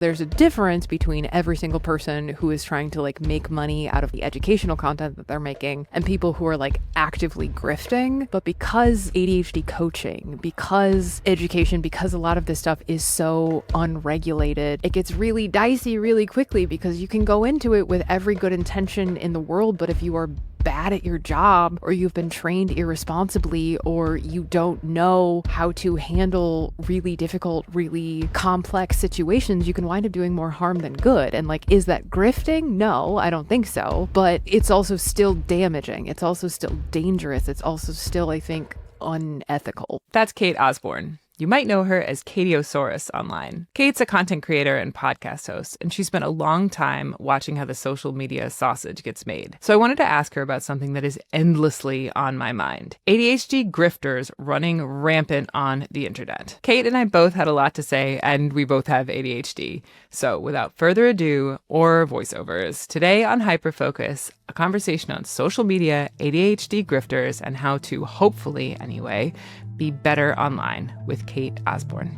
There's a difference between every single person who is trying to like make money out of the educational content that they're making and people who are like actively grifting. But because ADHD coaching, because education, because a lot of this stuff is so unregulated, it gets really dicey really quickly because you can go into it with every good intention in the world, but if you are bad at your job, or you've been trained irresponsibly, or you don't know how to handle really difficult, really complex situations, you can wind up doing more harm than good. And like, is that grifting? No, I don't think so. But it's also still damaging. It's also still dangerous. It's also still, I think, unethical. That's Cate Osborn. You might know her as Cate online. Cate's a content creator and podcast host, and she spent a long time watching how the social media sausage gets made. So I wanted to ask her about something that is endlessly on my mind. ADHD grifters running rampant on the internet. Cate and I both had a lot to say, and we both have ADHD. So without further ado or voiceovers, today on Hyperfocus, a conversation on social media, ADHD grifters, and how to, hopefully anyway, be better online with Cate Osborn.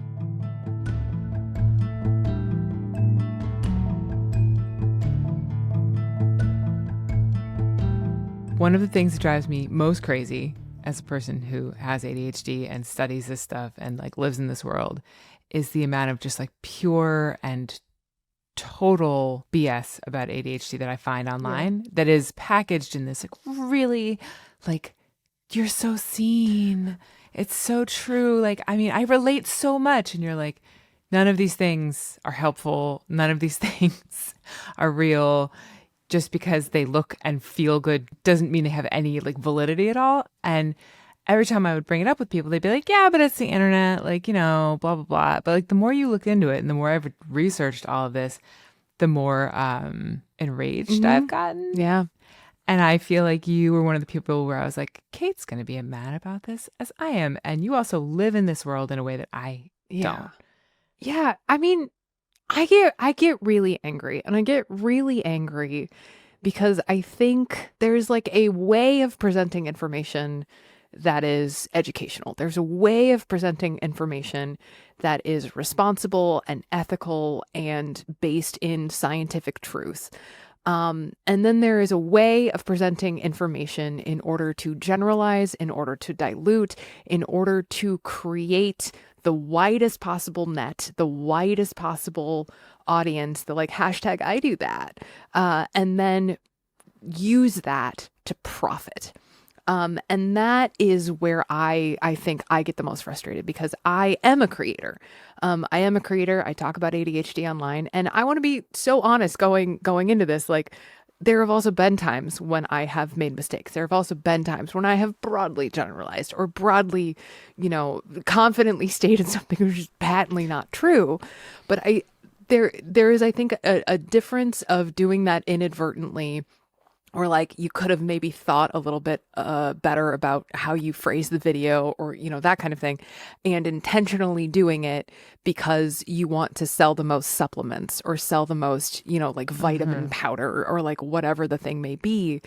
One of the things that drives me most crazy as a person who has ADHD and studies this stuff and like lives in this world is the amount of just like pure and total BS about ADHD that I find online that is packaged in this like really like, you're so seen. It's so true. Like, I mean, I relate so much. And you're like, none of these things are helpful. None of these things are real. Just because they look and feel good doesn't mean they have any like validity at all. And every time I would bring it up with people, they'd be like, yeah, but it's the internet, like, you know, blah, blah, blah. But like the more you look into it and the more I've researched all of this, the more enraged I've gotten. Yeah. And I feel like you were one of the people where I was like, Cate's going to be mad about this as I am. And you also live in this world in a way that I don't. Yeah. I mean, I get really angry, and I get really angry because I think there's like a way of presenting information that is educational. There's a way of presenting information that is responsible and ethical and based in scientific truth. And then there is a way of presenting information in order to generalize, in order to dilute, in order to create the widest possible net, the widest possible audience, the like hashtag I do that, and then use that to profit. And that is where I think I get the most frustrated because I am a creator. I talk about ADHD online, and I want to be so honest going into this. Like, there have also been times when I have made mistakes. There have also been times when I have broadly generalized or broadly, you know, confidently stated something which is patently not true. But there is, I think, a difference of doing that inadvertently, or like you could have maybe thought a little bit better about how you phrase the video, or, you know, that kind of thing, and intentionally doing it because you want to sell the most supplements or sell the most, you know, like vitamin powder or like whatever the thing may be.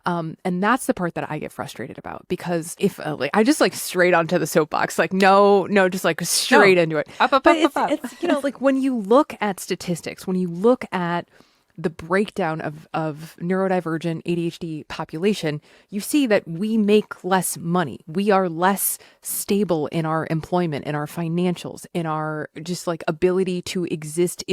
And that's the part that I get frustrated about, because if like I just like straight onto the soapbox, like no, just like straight into it. Up. It's, you know, like when you look at statistics, when you look at the breakdown of neurodivergent ADHD population, you see that we make less money. We are less stable in our employment, in our financials, in our just like ability to exist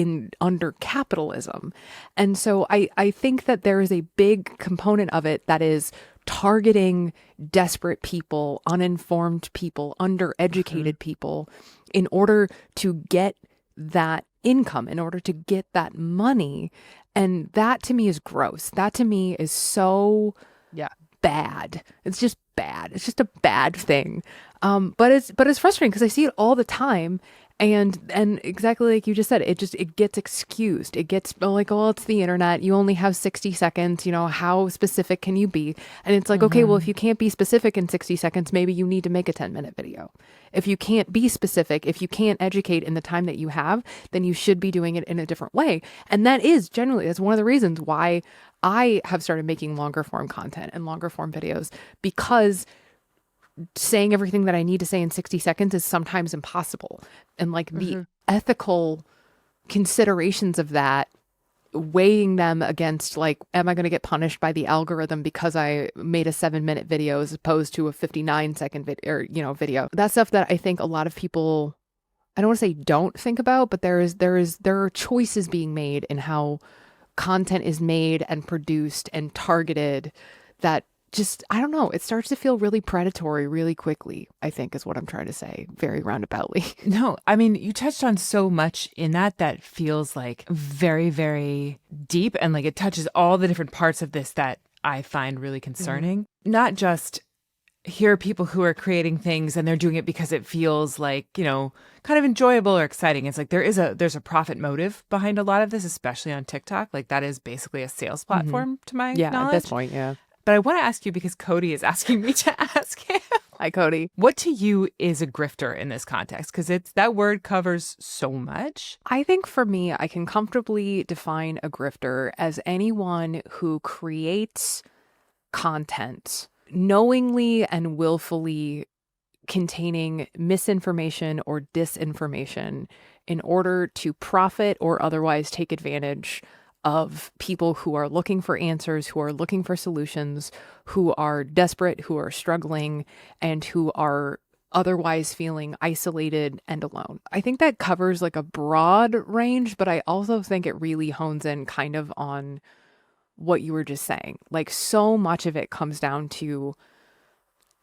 under capitalism. And so I think that there is a big component of it that is targeting desperate people, uninformed people, undereducated people in order to get that income, in order to get that money. And that to me is gross. That to me is so bad. It's just bad. It's just a bad thing. But it's frustrating because I see it all the time. And exactly like you just said, it gets excused. It gets like, oh, it's the internet. You only have 60 seconds. You know, how specific can you be? And it's like, okay, well, if you can't be specific in 60 seconds, maybe you need to make a 10-minute video. If you can't be specific, if you can't educate in the time that you have, then you should be doing it in a different way. And that's one of the reasons why I have started making longer form content and longer form videos, because saying everything that I need to say in 60 seconds is sometimes impossible. And like the ethical considerations of that, weighing them against like, am I going to get punished by the algorithm because I made a 7-minute video as opposed to a 59-second video, or, you know, video. That's stuff that I think a lot of people, I don't want to say don't think about, but there are choices being made in how content is made and produced and targeted that just, I don't know, it starts to feel really predatory really quickly, I think is what I'm trying to say, very roundaboutly. No, I mean, you touched on so much in that feels like very, very deep, and like it touches all the different parts of this that I find really concerning. Not just here are people who are creating things and they're doing it because it feels like, you know, kind of enjoyable or exciting. It's like there's a profit motive behind a lot of this, especially on TikTok. Like that is basically a sales platform to my knowledge. At this point, yeah. But I want to ask you, because Cody is asking me to ask him. Hi, Cody. What to you is a grifter in this context? Because that word covers so much. I think for me, I can comfortably define a grifter as anyone who creates content knowingly and willfully containing misinformation or disinformation in order to profit or otherwise take advantage of people who are looking for answers, who are looking for solutions, who are desperate, who are struggling, and who are otherwise feeling isolated and alone. I think that covers like a broad range, but I also think it really hones in kind of on what you were just saying. Like so much of it comes down to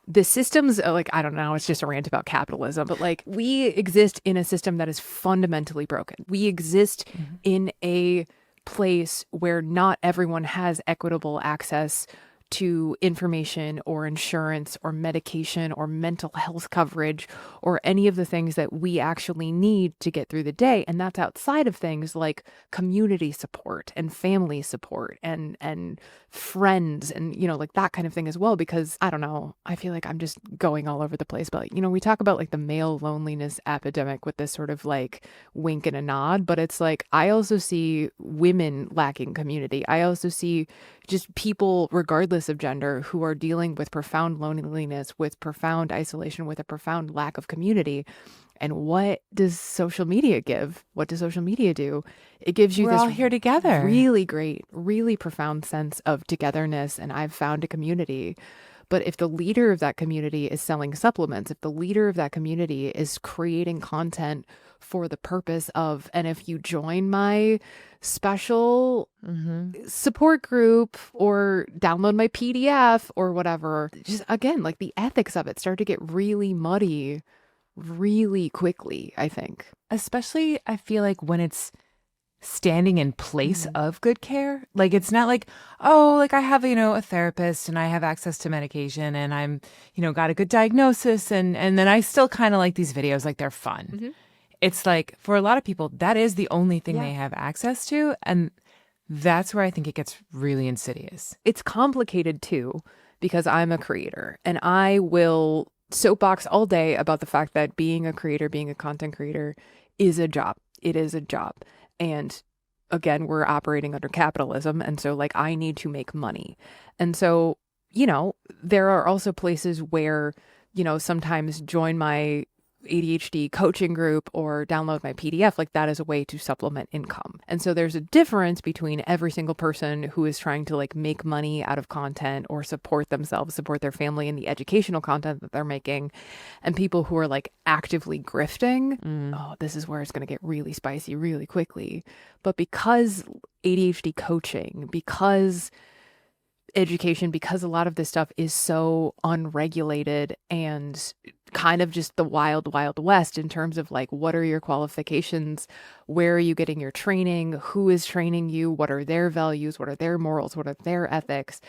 the systems, like, I don't know, it's just a rant about capitalism, but like we exist in a system that is fundamentally broken. We exist in a place where not everyone has equitable access to information or insurance or medication or mental health coverage or any of the things that we actually need to get through the day. And that's outside of things like community support and family support and friends and, you know, like that kind of thing as well. Because I don't know, I feel like I'm just going all over the place. But, you know, we talk about like the male loneliness epidemic with this sort of like wink and a nod. But it's like, I also see women lacking community. I also see just people, regardless of gender, who are dealing with profound loneliness, with profound isolation, with a profound lack of community. And what does social media give? What does social media do? It gives you We're this all here together. Really great, really profound sense of togetherness. And I've found a community. But if the leader of that community is selling supplements, if the leader of that community is creating content for the purpose of, and if you join my special support group or download my PDF or whatever, just again, like the ethics of it start to get really muddy really quickly, I think. Especially, I feel like when it's standing in place of good care. Like, it's not like, oh, like I have, you know, a therapist and I have access to medication and I'm, you know, got a good diagnosis and then I still kind of like these videos, like they're fun. It's like, for a lot of people, that is the only thing they have access to. And that's where I think it gets really insidious. It's complicated too, because I'm a creator and I will soapbox all day about the fact that being a creator, being a content creator is a job. It is a job. And again, we're operating under capitalism. And so like, I need to make money. And so, you know, there are also places where, you know, sometimes join my ADHD coaching group or download my PDF, like that is a way to supplement income. And so there's a difference between every single person who is trying to like make money out of content or support themselves, support their family in the educational content that they're making, and people who are like actively grifting. Oh, this is where it's going to get really spicy really quickly. But because ADHD coaching, because education, because a lot of this stuff is so unregulated and kind of just the wild, wild west in terms of like, what are your qualifications? Where are you getting your training? Who is training you? What are their values? What are their morals? What are their ethics?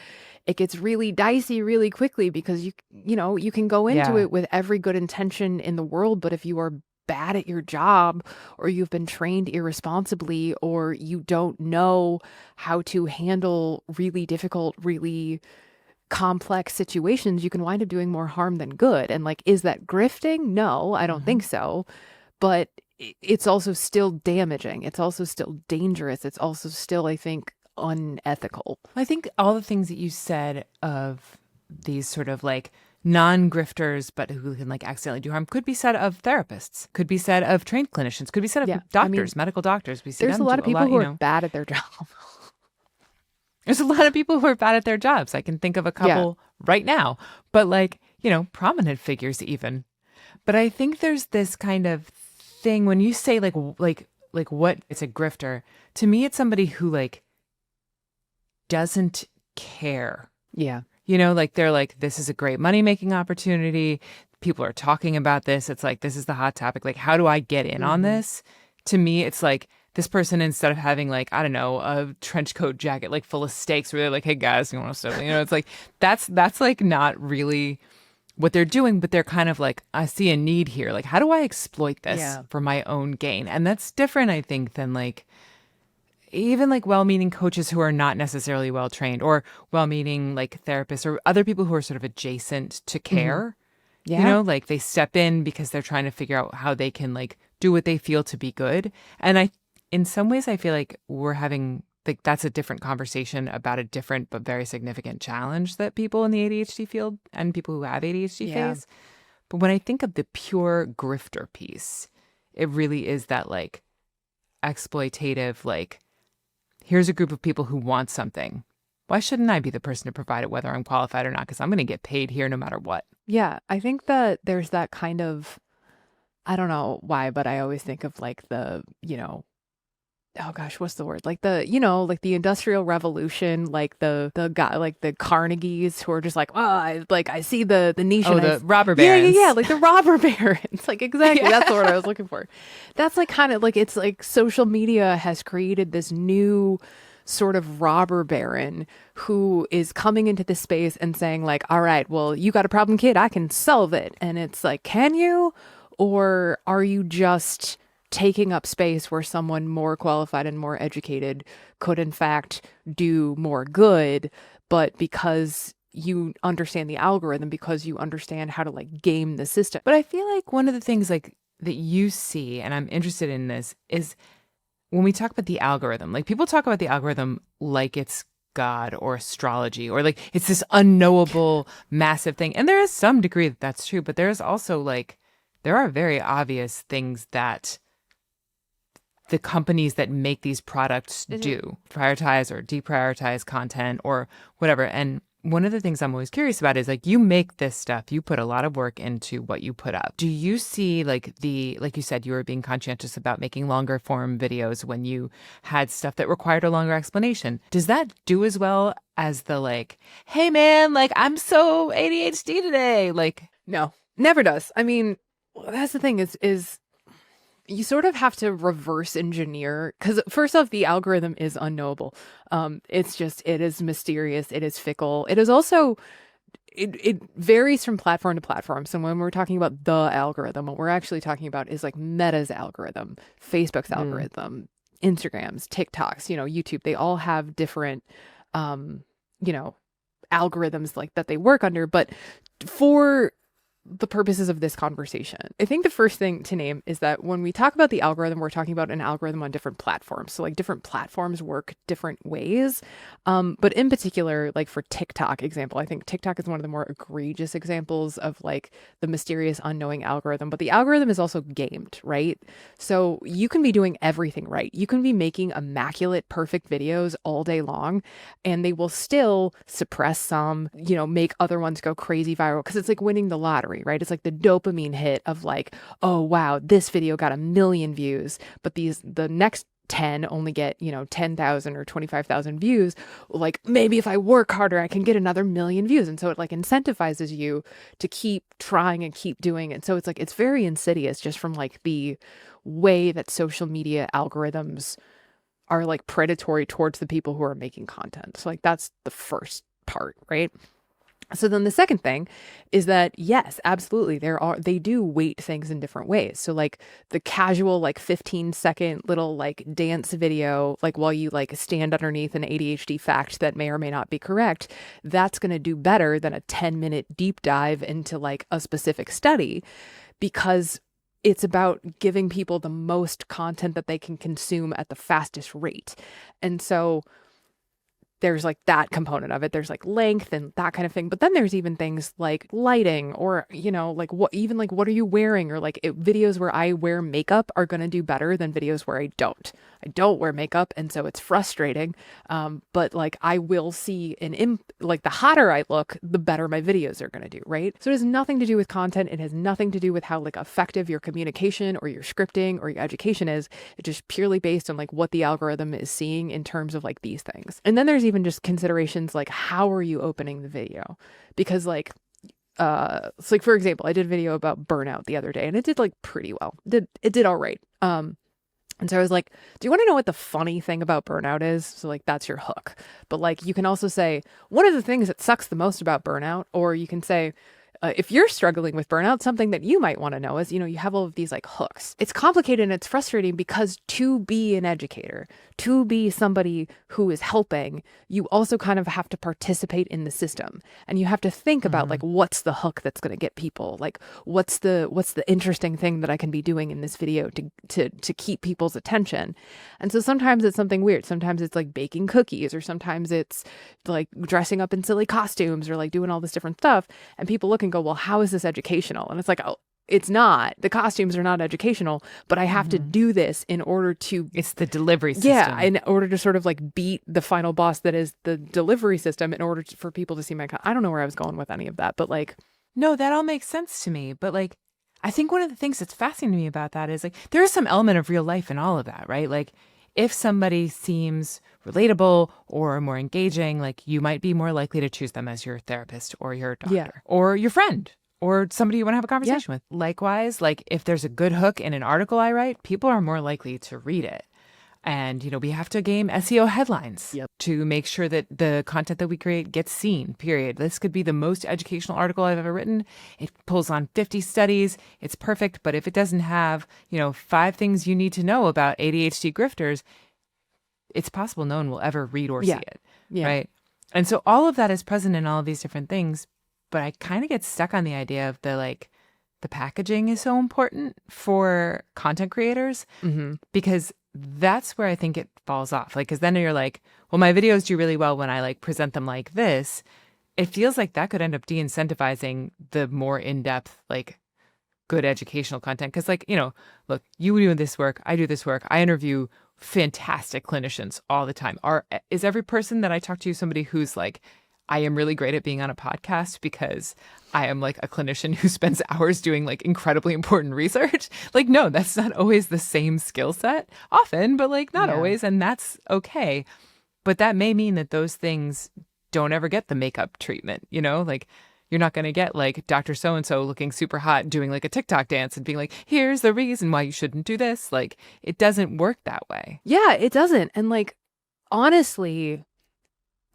It gets really dicey really quickly because you know, you can go into it with every good intention in the world, but if you are bad at your job or you've been trained irresponsibly or you don't know how to handle really difficult, really complex situations, you can wind up doing more harm than good. And like, is that grifting? No, I don't think so. But it's also still damaging. It's also still dangerous. It's also still, I think, unethical. I think all the things that you said of these sort of like non-grifters, but who can like accidentally do harm, could be said of therapists, could be said of trained clinicians, could be said Yeah. of I mean, doctors, medical doctors. We see there's a them lot do of a people lot, who you are know. bad at their job. There's a lot of people who are bad at their jobs. I can think of a Yeah. couple right now, but like, you know, prominent figures even. But I think there's this kind of thing when you say like what it's a grifter, to me it's somebody who like doesn't care. Yeah. You know, like they're like, this is a great money making opportunity. People are talking about this. It's like, this is the hot topic. Like, how do I get in on Hmm. this? To me, it's like this person, instead of having like, I don't know, a trench coat jacket like full of steaks, where they're like, hey guys, you want to stuff? You know, it's like that's like not really what they're doing, but they're kind of like, I see a need here. Like, how do I exploit this Yeah. for my own gain? And that's different, I think, than like even like well-meaning coaches who are not necessarily well trained, or well-meaning like therapists or other people who are sort of adjacent to Hmm. care. You Yeah. know, like they step in because they're trying to figure out how they can like do what they feel to be good. And I, in some ways, I feel like we're having like that's a different conversation about a different but very significant challenge that people in the ADHD field and people who have ADHD Yeah. face. But when I think of the pure grifter piece, it really is that like exploitative, like, here's a group of people who want something. Why shouldn't I be the person to provide it, whether I'm qualified or not? Because I'm going to get paid here no matter what. Yeah. I think that there's that kind of, I don't know why, but I always think of like the, oh gosh, what's the word? Like the, like the Industrial Revolution, like the guy, like the Carnegies who are just like, oh, I see the niche Oh, and the robber yeah, yeah, yeah, barons. like the robber barons. Like exactly, that's the Yeah. word I was looking for. That's like kind of like it's like social media has created this new sort of robber baron who is coming into this space and saying like, all right, well, you got a problem, kid, I can solve it. And it's like, can you? Or are you just taking up space where someone more qualified and more educated could in fact do more good, but because you understand the algorithm, because you understand how to like game the system. But I feel like one of the things like that you see, and I'm interested in this, is when we talk about the algorithm, like people talk about the algorithm like it's God or astrology, or like it's this unknowable, massive thing. And there is some degree that that's true, but there is also like, there are very obvious things that the companies that make these products do, prioritize or deprioritize content or whatever. And one of the things I'm always curious about is like, you make this stuff, you put a lot of work into what you put up. Do you see like like you said, you were being conscientious about making longer form videos when you had stuff that required a longer explanation? Does that do as well as the like, hey man, like I'm so ADHD today? Like, No, never does. I mean, that's the thing is you sort of have to reverse engineer because first off, the algorithm is unknowable. It's just it is mysterious, it is fickle. It is also it varies from platform to platform. So when we're talking about the algorithm, what we're actually talking about is like Meta's algorithm, Facebook's mm, algorithm, Instagram's, TikTok's, YouTube. They all have different um, you know, algorithms like that they work under, but for the purposes of this conversation, I think the first thing to name is that when we talk about the algorithm, we're talking about an algorithm on different platforms. So like different platforms work different ways. But in particular, like for TikTok example, I think TikTok is one of the more egregious examples of like the mysterious unknowing algorithm, but the algorithm is also gamed, right? So you can be doing everything right. You can be making immaculate, perfect videos all day long, and they will still suppress some, make other ones go crazy viral because it's like winning the lottery, right? It's like the dopamine hit of like, oh wow, this video got 1 million views, but the next 10 only get 10,000 or 25,000 views. Like maybe if I work harder I can get another 1 million views, and so it like incentivizes you to keep trying and keep doing it. So it's like it's very insidious just from like the way that social media algorithms are like predatory towards the people who are making content. So like that's the first part, right? So then the second thing is that yes, absolutely, they do weight things in different ways. So like the casual like 15-second little like dance video, like while you like stand underneath an ADHD fact that may or may not be correct, that's going to do better than a 10-minute deep dive into like a specific study, because it's about giving people the most content that they can consume at the fastest rate. And so there's like that component of it. There's like length and that kind of thing. But then there's even things like lighting or, you know, like what are you wearing? Or like videos where I wear makeup are going to do better than videos where I don't. I don't wear makeup. And so it's frustrating. But like I will see like the hotter I look, the better my videos are going to do. Right. So it has nothing to do with content. It has nothing to do with how like effective your communication or your scripting or your education is. It's just purely based on like what the algorithm is seeing in terms of like these things. And then there's even just considerations like how are you opening the video? Because like so like for example, I did a video about burnout the other day and it did like pretty well. It did all right. And so I was like, do you want to know what the funny thing about burnout is? So like that's your hook. But like you can also say one of the things that sucks the most about burnout, or you can say if you're struggling with burnout, something that you might want to know is, you know, you have all of these like hooks. It's complicated and it's frustrating because to be an educator, to be somebody who is helping, you also kind of have to participate in the system. And you have to think about like, what's the hook that's going to get people? Like, what's the interesting thing that I can be doing in this video to keep people's attention? And so sometimes it's something weird. Sometimes it's like baking cookies, or sometimes it's like dressing up in silly costumes, or like doing all this different stuff. And people look and go, well, how is this educational? And it's like, oh, it's not. The costumes are not educational, but I have to do this in order to... It's the delivery system. Yeah, in order to sort of like beat the final boss that is the delivery system in order for people to see my... I don't know where I was going with any of that, but like... No, that all makes sense to me. But like, I think one of the things that's fascinating to me about that is like, there is some element of real life in all of that, right? Like, if somebody seems relatable or more engaging, like you might be more likely to choose them as your therapist or your doctor or your friend or somebody you want to have a conversation with. Likewise, like if there's a good hook in an article I write, people are more likely to read it. And, you know, we have to game SEO headlines to make sure that the content that we create gets seen, period. This could be the most educational article I've ever written. It pulls on 50 studies. It's perfect. But if it doesn't have, you know, 5 things you need to know about ADHD grifters, it's possible no one will ever read or see it. Right. And so all of that is present in all of these different things. But I kind of get stuck on the idea of the packaging is so important for content creators because that's where I think it falls off. Like, because then you're like, well, my videos do really well when I like present them like this. It feels like that could end up de-incentivizing the more in-depth, like good educational content. Because like, you know, look, you do this work, I do this work. I interview fantastic clinicians all the time. Is every person that I talk to somebody who's like, I am really great at being on a podcast because I am like a clinician who spends hours doing like incredibly important research? Like, no, that's not always the same skill set often, but like not always. And that's okay. But that may mean that those things don't ever get the makeup treatment, you know, like you're not going to get like Dr. So-and-so looking super hot doing like a TikTok dance and being like, here's the reason why you shouldn't do this. Like it doesn't work that way. Yeah, it doesn't. And like, honestly,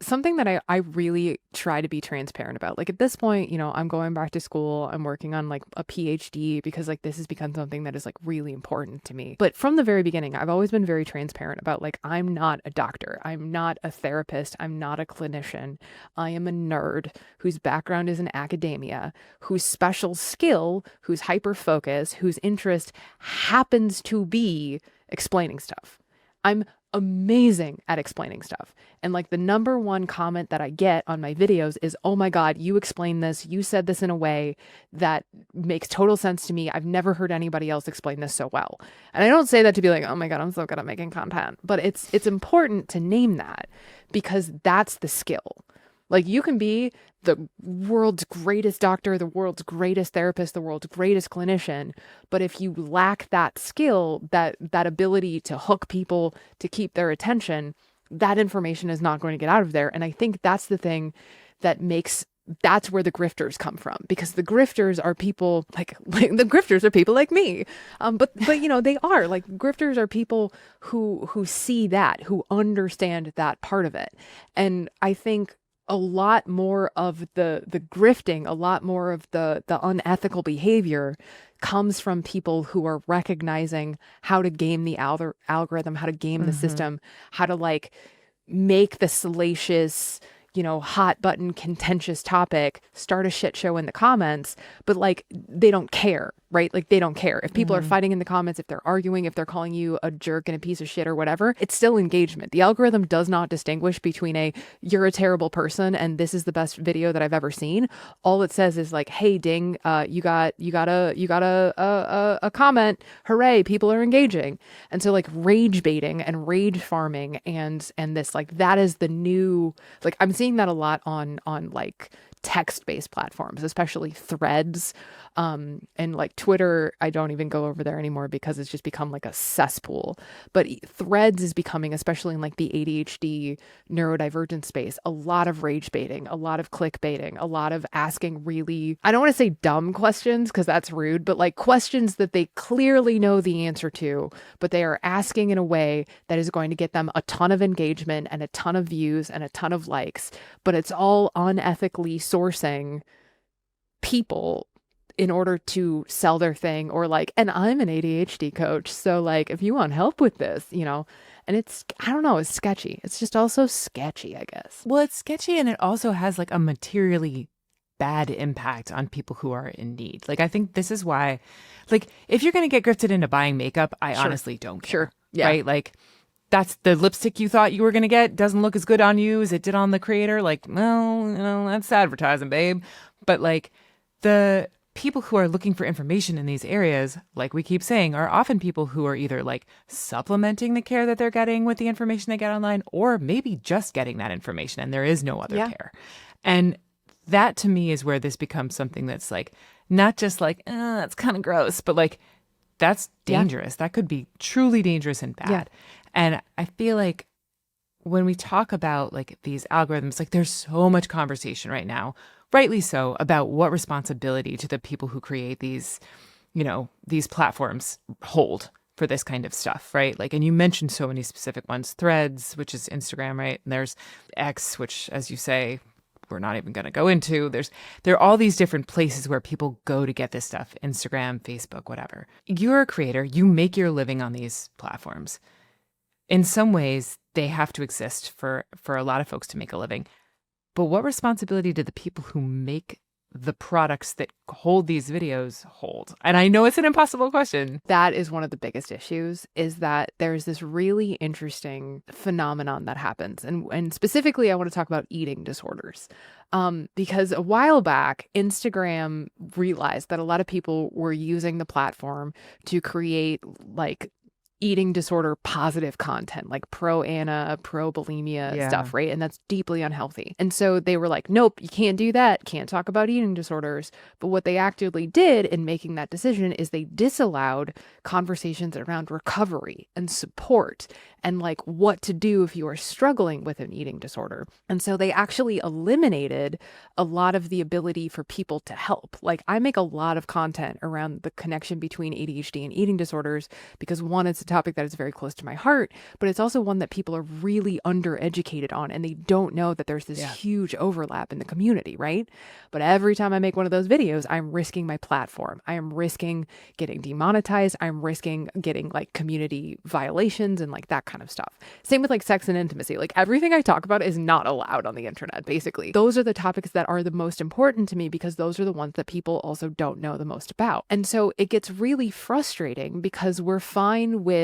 something that I really try to be transparent about. Like at this point, you know, I'm going back to school. I'm working on like a PhD because like this has become something that is like really important to me. But from the very beginning, I've always been very transparent about like, I'm not a doctor. I'm not a therapist. I'm not a clinician. I am a nerd whose background is in academia, whose special skill, whose hyperfocus, whose interest happens to be explaining stuff. I'm amazing at explaining stuff. And like the number one comment that I get on my videos is, oh my God, you explained this. You said this in a way that makes total sense to me. I've never heard anybody else explain this so well. And I don't say that to be like, oh my God, I'm so good at making content. But it's important to name that because that's the skill. Like you can be the world's greatest doctor, the world's greatest therapist, the world's greatest clinician. But if you lack that skill, that ability to hook people, to keep their attention, that information is not going to get out of there. And I think that's the thing that that's where the grifters come from, because the grifters are people like the grifters are people like me. But you know, they are like grifters are people who see that, who understand that part of it. And I think a lot more of the grifting, a lot more of the unethical behavior comes from people who are recognizing how to game the algorithm, how to game the system, how to like make the salacious, you know, hot button contentious topic start a shit show in the comments, but like they don't care. right? Like they don't care. If people are Mhm. fighting in the comments, if they're arguing, if they're calling you a jerk and a piece of shit or whatever, it's still engagement. The algorithm does not distinguish between you're a terrible person and this is the best video that I've ever seen. All it says is like, hey, ding, you got a comment. Hooray, people are engaging. And so like rage baiting and rage farming and this, like, that is the new, like, I'm seeing that a lot on like text-based platforms, especially Threads, and like Twitter. I don't even go over there anymore because it's just become like a cesspool. But Threads is becoming, especially in like the ADHD neurodivergent space, a lot of rage baiting, a lot of clickbaiting, a lot of asking really, I don't want to say dumb questions because that's rude, but like questions that they clearly know the answer to, but they are asking in a way that is going to get them a ton of engagement and a ton of views and a ton of likes, but it's all unethically sourcing people in order to sell their thing, or like, and I'm an ADHD coach, so like if you want help with this, and it's, I don't know, it's sketchy. It's just also sketchy, I guess. Well, it's sketchy, and it also has like a materially bad impact on people who are in need. Like, I think this is why, like, if you're going to get grifted into buying makeup, I honestly don't care. Sure. Yeah. Right? Like, that's the lipstick you thought you were going to get doesn't look as good on you as it did on the creator. Like, well, that's advertising, babe. But like the people who are looking for information in these areas, like we keep saying, are often people who are either like supplementing the care that they're getting with the information they get online, or maybe just getting that information and there is no other care. And that to me is where this becomes something that's like, not just like, that's kind of gross, but like, that's dangerous. That could be truly dangerous and bad. And I feel like when we talk about like these algorithms, like there's so much conversation right now, rightly so, about what responsibility to the people who create these, these platforms hold for this kind of stuff, right? Like, and you mentioned so many specific ones, Threads, which is Instagram, right? And there's X, which, as you say, we're not even going to go into. There are all these different places where people go to get this stuff, Instagram, Facebook, whatever. You're a creator, you make your living on these platforms. In some ways, they have to exist for a lot of folks to make a living. But what responsibility do the people who make the products that hold these videos hold? And I know it's an impossible question. That is one of the biggest issues, is that there's this really interesting phenomenon that happens. And specifically, I want to talk about eating disorders. Because a while back, Instagram realized that a lot of people were using the platform to create like eating disorder positive content, like pro Anna, pro bulimia stuff, right? And that's deeply unhealthy. And so they were like, nope, you can't do that. Can't talk about eating disorders. But what they actually did in making that decision is they disallowed conversations around recovery and support and like what to do if you are struggling with an eating disorder. And so they actually eliminated a lot of the ability for people to help. Like, I make a lot of content around the connection between ADHD and eating disorders because, one, it's a topic that is very close to my heart, but it's also one that people are really undereducated on, and they don't know that there's this huge overlap in the community, right? But every time I make one of those videos, I'm risking my platform. I am risking getting demonetized. I'm risking getting like community violations and like that kind of stuff. Same with like sex and intimacy. Like, everything I talk about is not allowed on the internet, basically. Those are the topics that are the most important to me because those are the ones that people also don't know the most about. And so it gets really frustrating because we're fine with,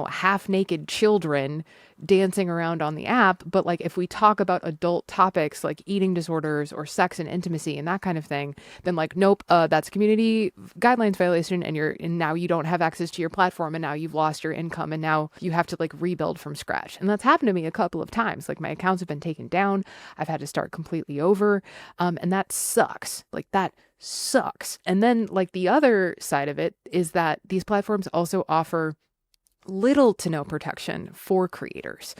half naked children dancing around on the app. But like, if we talk about adult topics like eating disorders or sex and intimacy and that kind of thing, then like, nope, that's community guidelines violation. And now you don't have access to your platform, and now you've lost your income, and now you have to like rebuild from scratch. And that's happened to me a couple of times. Like, my accounts have been taken down. I've had to start completely over. And that sucks. Like, that sucks. And then like the other side of it is that these platforms also offer little to no protection for creators.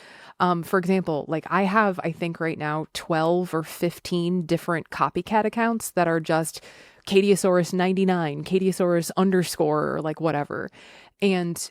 For example, like, I have, I think right now, 12 or 15 different copycat accounts that are just Cateosaurus 99, Cateosaurus underscore, or like whatever. And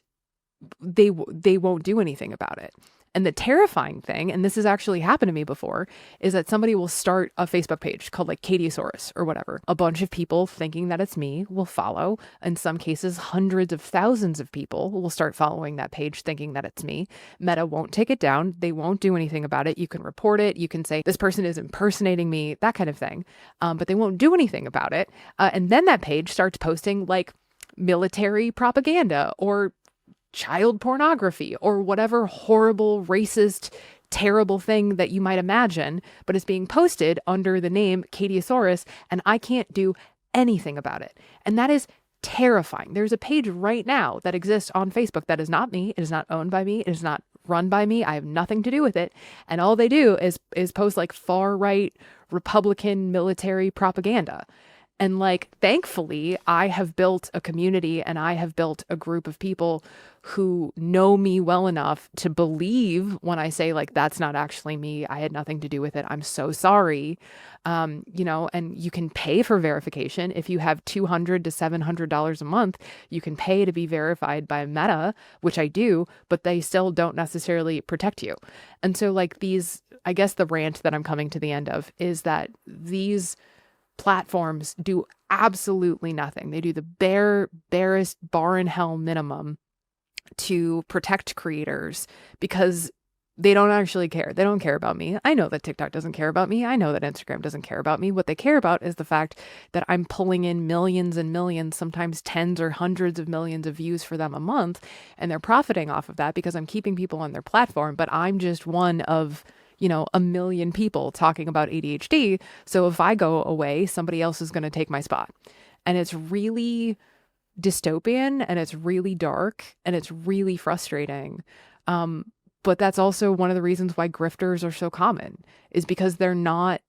they won't do anything about it. And the terrifying thing, and this has actually happened to me before, is that somebody will start a Facebook page called like Cate Osborn or whatever. A bunch of people thinking that it's me will follow. In some cases, hundreds of thousands of people will start following that page thinking that it's me. Meta won't take it down. They won't do anything about it. You can report it. You can say, this person is impersonating me, that kind of thing. But they won't do anything about it. And then that page starts posting like military propaganda or child pornography or whatever horrible, racist, terrible thing that you might imagine, but it's being posted under the name Cate Osborn, and I can't do anything about it. And that is terrifying. There's a page right now that exists on Facebook that is not me. It is not owned by me. It is not run by me. I have nothing to do with it. And all they do is post like far right Republican military propaganda. And like, thankfully, I have built a community and I have built a group of people who know me well enough to believe when I say like, that's not actually me. I had nothing to do with it. I'm so sorry. And you can pay for verification. If you have $200 to $700 a month, you can pay to be verified by Meta, which I do, but they still don't necessarily protect you. And so like I guess the rant that I'm coming to the end of is that these platforms do absolutely nothing. They do the barest bar in hell minimum to protect creators because they don't actually care. They don't care about me. I know that TikTok doesn't care about me. I know that Instagram doesn't care about me. What they care about is the fact that I'm pulling in millions and millions, sometimes tens or hundreds of millions of views for them a month, and they're profiting off of that because I'm keeping people on their platform, but I'm just one of a million people talking about ADHD. So if I go away, somebody else is going to take my spot. And it's really dystopian and it's really dark and it's really frustrating. But that's also one of the reasons why grifters are so common, is because they're not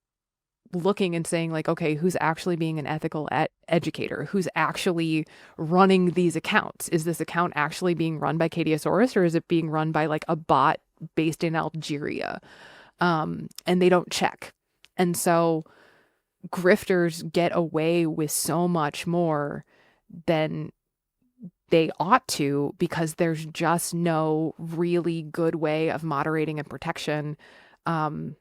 looking and saying like, okay, who's actually being an ethical educator? Who's actually running these accounts? Is this account actually being run by Cate Osborn, or is it being run by like a bot based in Algeria? And they don't check. And so grifters get away with so much more than they ought to because there's just no really good way of moderating and protection. And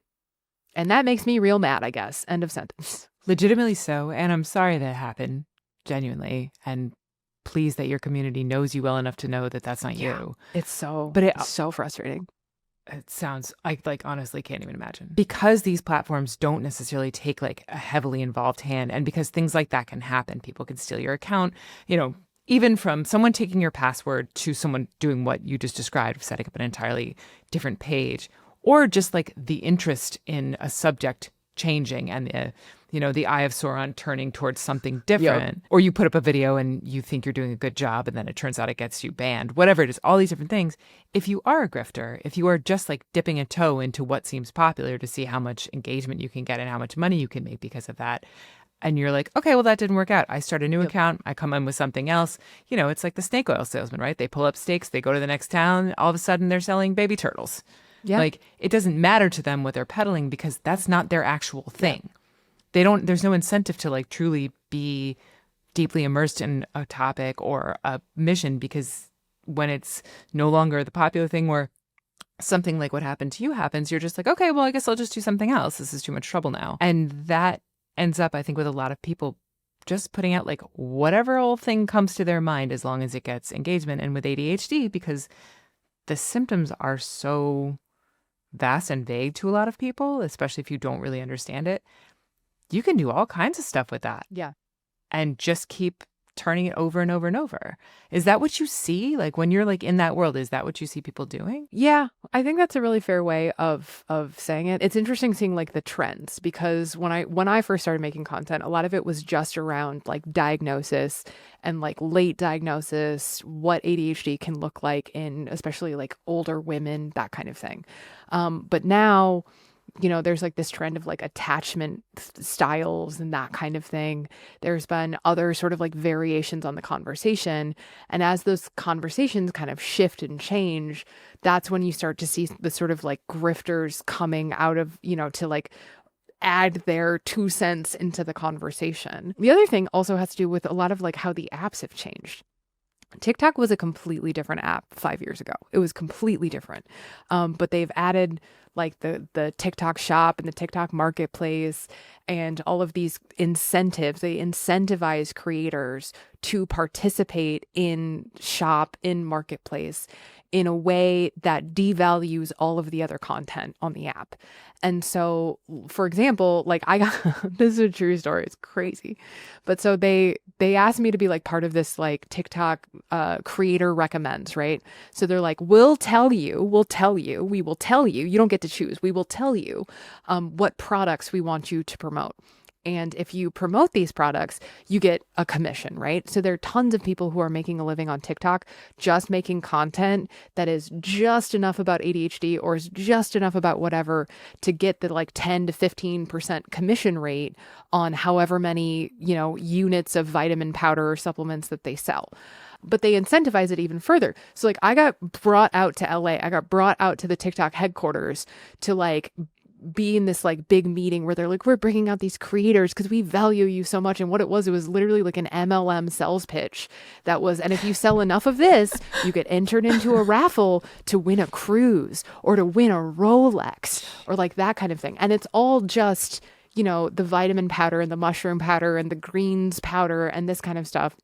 that makes me real mad, I guess. End of sentence. Legitimately so. And I'm sorry that happened, genuinely. And pleased that your community knows you well enough to know that that's not you. It's so frustrating. It sounds like honestly can't even imagine, because these platforms don't necessarily take like a heavily involved hand, and because things like that can happen. People can steal your account, even from someone taking your password to someone doing what you just described, setting up an entirely different page, or just like the interest in a subject changing and the eye of Sauron turning towards something different. Yep. Or you put up a video and you think you're doing a good job and then it turns out it gets you banned, whatever it is, all these different things. If you are a grifter, if you are just like dipping a toe into what seems popular to see how much engagement you can get and how much money you can make because of that, and you're like, okay, well, that didn't work out. I start a new account. I come in with something else. It's like the snake oil salesman, right? They pull up stakes. They go to the next town. All of a sudden, they're selling baby turtles. Yeah. Like, it doesn't matter to them what they're peddling because that's not their actual thing. Yeah. There's no incentive to like truly be deeply immersed in a topic or a mission, because when it's no longer the popular thing or something like what happened to you happens, you're just like, okay, well, I guess I'll just do something else. This is too much trouble now. And that ends up, I think, with a lot of people just putting out like whatever old thing comes to their mind as long as it gets engagement. And with ADHD, because the symptoms are so vast and vague to a lot of people, especially if you don't really understand it, you can do all kinds of stuff with that. Yeah. And just keep turning it over and over and over. Is that what you see? Like when you're like in that world, is that what you see people doing? Yeah, I think that's a really fair way of saying it. It's interesting seeing like the trends, because when I first started making content, a lot of it was just around like diagnosis and like late diagnosis, what ADHD can look like in especially like older women, that kind of thing. But now, there's like this trend of like attachment styles and that kind of thing. There's been other sort of like variations on the conversation. And as those conversations kind of shift and change, that's when you start to see the sort of like grifters coming out of, to like add their 2 cents into the conversation. The other thing also has to do with a lot of like how the apps have changed. TikTok was a completely different app 5 years ago. It was completely different. But they've added like the TikTok shop and the TikTok marketplace and all of these incentives. They incentivize creators to participate in shop, in marketplace, in a way that devalues all of the other content on the app. And so, for example, like I got this is a true story. It's crazy. But so they asked me to be like part of this like TikTok creator recommends, right? So they're like, we will tell you, you don't get to choose. We will tell you what products we want you to promote. And if you promote these products, you get a commission, right? So there are tons of people who are making a living on TikTok just making content that is just enough about ADHD or is just enough about whatever to get the like 10 to 15% commission rate on however many, units of vitamin powder or supplements that they sell. But they incentivize it even further. So like I got brought out to LA. I got brought out to the TikTok headquarters to like be in this like big meeting where they're like, we're bringing out these creators because we value you so much. And what it was literally like an MLM sales pitch that was, and if you sell enough of this, you get entered into a raffle to win a cruise or to win a Rolex or like that kind of thing. And it's all just, the vitamin powder and the mushroom powder and the greens powder and this kind of stuff.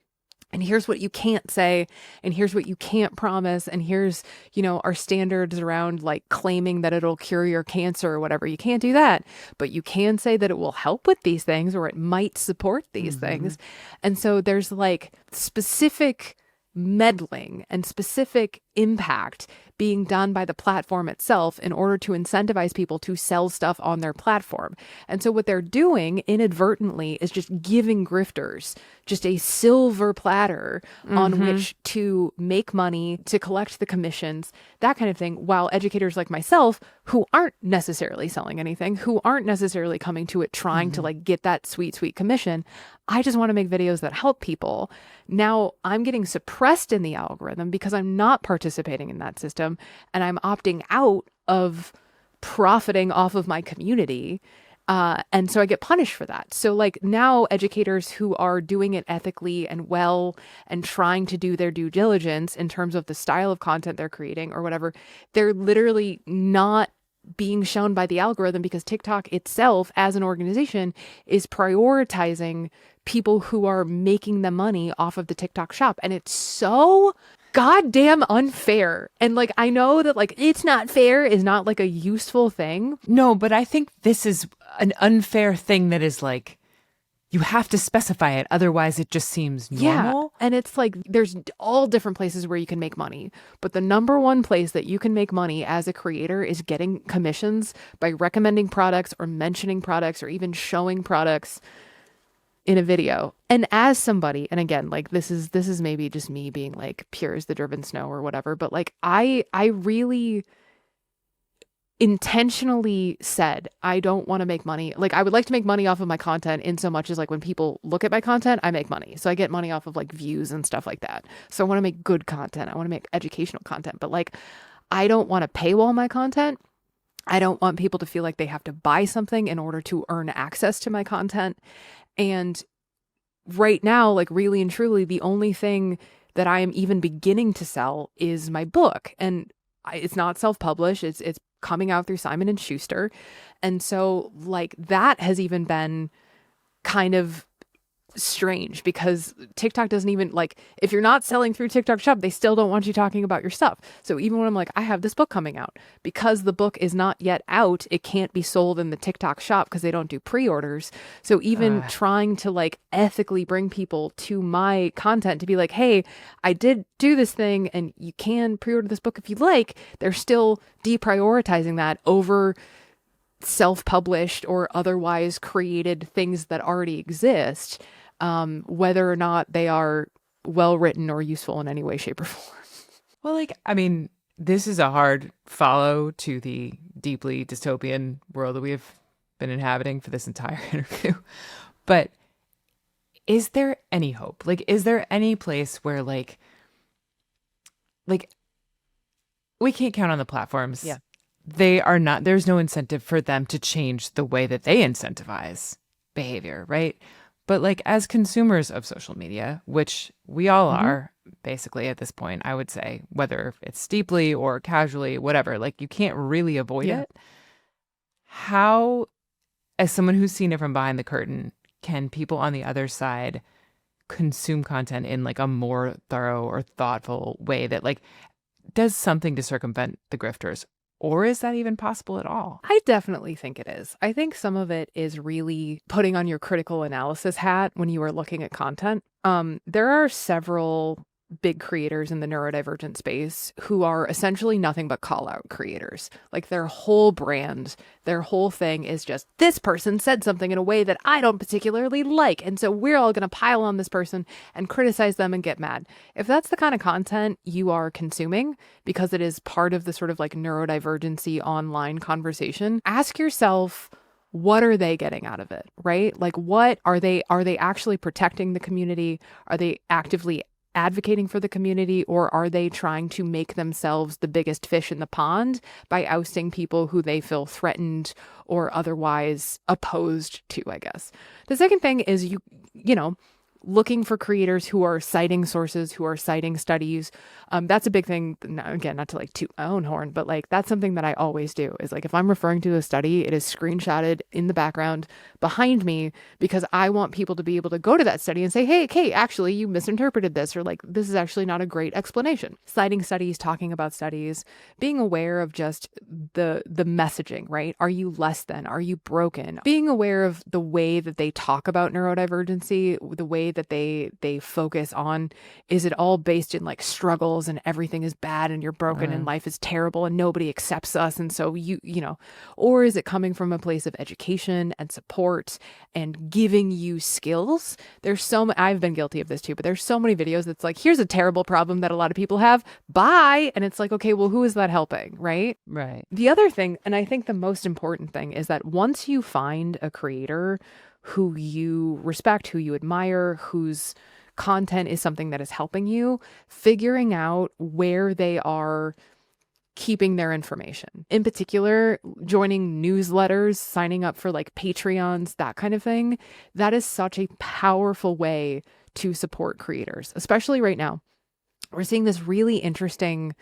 And here's what you can't say, and here's what you can't promise, and here's, our standards around like claiming that it'll cure your cancer or whatever. You can't do that, but you can say that it will help with these things or it might support these things. And so there's like specific meddling and specific impact being done by the platform itself in order to incentivize people to sell stuff on their platform. And so what they're doing inadvertently is just giving grifters just a silver platter on which to make money, to collect the commissions, that kind of thing, while educators like myself, who aren't necessarily selling anything, who aren't necessarily coming to it trying to like get that sweet, sweet commission, I just want to make videos that help people. Now I'm getting suppressed in the algorithm because I'm not participating in that system and I'm opting out of profiting off of my community. And so I get punished for that. So like now educators who are doing it ethically and well and trying to do their due diligence in terms of the style of content they're creating or whatever, they're literally not being shown by the algorithm because TikTok itself as an organization is prioritizing people who are making the money off of the TikTok shop. And it's so goddamn unfair. And like, I know that like, it's not fair is not like a useful thing. No, but I think this is an unfair thing that is like, you have to specify it. Otherwise, it just seems normal. Yeah. And it's like, there's all different places where you can make money. But the number one place that you can make money as a creator is getting commissions by recommending products or mentioning products or even showing products in a video. And as somebody, and again, like this is maybe just me being like pure as the driven snow or whatever, but like I really intentionally said, I don't want to make money. Like I would like to make money off of my content in so much as like when people look at my content, I make money. So I get money off of like views and stuff like that. So I want to make good content. I want to make educational content, but like, I don't want to paywall my content. I don't want people to feel like they have to buy something in order to earn access to my content. And right now, like really and truly, the only thing that I am even beginning to sell is my book. And it's not self-published. It's coming out through Simon and Schuster. And so like that has even been kind of strange because TikTok doesn't even like, if you're not selling through TikTok shop, they still don't want you talking about your stuff. So even when I'm like, I have this book coming out, because the book is not yet out, it can't be sold in the TikTok shop because they don't do pre-orders. So even trying to like ethically bring people to my content to be like, hey, I did do this thing and you can pre-order this book if you like, they're still deprioritizing that over self-published or otherwise created things that already exist, whether or not they are well written or useful in any way, shape, or form. Well, like, I mean, this is a hard follow to the deeply dystopian world that we have been inhabiting for this entire interview. But is there any hope? Like, is there any place where like we can't count on the platforms? Yeah. They are not, there's no incentive for them to change the way that they incentivize behavior, right? But like as consumers of social media, which we all Mm-hmm. are basically at this point, I would say, whether it's deeply or casually, whatever, like you can't really avoid Yeah. it. How, as someone who's seen it from behind the curtain, can people on the other side consume content in like a more thorough or thoughtful way that like does something to circumvent the grifters? Or is that even possible at all? I definitely think it is. I think some of it is really putting on your critical analysis hat when you are looking at content. There are several big creators in the neurodivergent space who are essentially nothing but call out creators. Like their whole brand, their whole thing is just this person said something in a way that I don't particularly like. And so we're all going to pile on this person and criticize them and get mad. If that's the kind of content you are consuming because it is part of the sort of like neurodivergency online conversation, ask yourself, what are they getting out of it, right? Like what are they actually protecting the community? Are they actively advocating for the community, or are they trying to make themselves the biggest fish in the pond by ousting people who they feel threatened or otherwise opposed to, I guess. The second thing is you know, looking for creators who are citing sources, who are citing studies. That's a big thing. Again, not to like toot my own horn, but like that's something that I always do is like if I'm referring to a study, it is screenshotted in the background behind me because I want people to be able to go to that study and say, hey, Kate, actually, you misinterpreted this, or like this is actually not a great explanation. Citing studies, talking about studies, being aware of just the messaging, right? Are you less than? Are you broken? Being aware of the way that they talk about neurodivergency, the way that they focus on, is it all based in like struggles and everything is bad and you're broken and life is terrible and nobody accepts us, and so you know, or is it coming from a place of education and support and giving you skills? There's I've been guilty of this too, but there's so many videos that's like, here's a terrible problem that a lot of people have, bye, and it's like, okay, well, who is that helping, right? Right. The other thing, and I think the most important thing, is that once you find a creator who you respect, who you admire, whose content is something that is helping you, figuring out where they are keeping their information. In particular, joining newsletters, signing up for like Patreons, that kind of thing. That is such a powerful way to support creators, especially right now. We're seeing this really interesting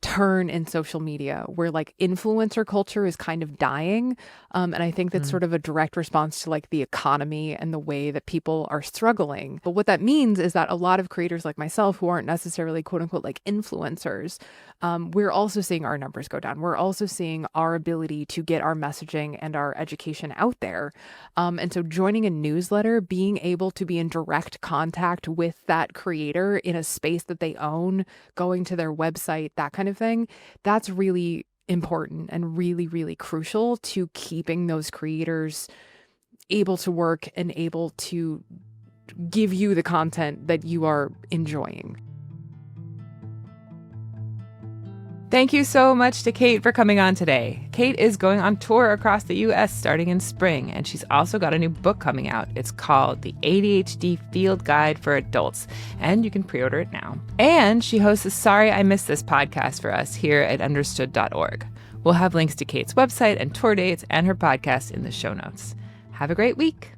turn in social media where like influencer culture is kind of dying. And I think that's sort of a direct response to like the economy and the way that people are struggling. But what that means is that a lot of creators like myself who aren't necessarily quote unquote like influencers, we're also seeing our numbers go down. We're also seeing our ability to get our messaging and our education out there. And so joining a newsletter, being able to be in direct contact with that creator in a space that they own, going to their website, that kind of thing, that's really important and really, really crucial to keeping those creators able to work and able to give you the content that you are enjoying. Thank you so much to Cate for coming on today. Cate is going on tour across the U.S. starting in spring, and she's also got a new book coming out. It's called The ADHD Field Guide for Adults, and you can pre-order it now. And she hosts a Sorry I Missed This podcast for us here at understood.org. We'll have links to Cate's website and tour dates and her podcast in the show notes. Have a great week.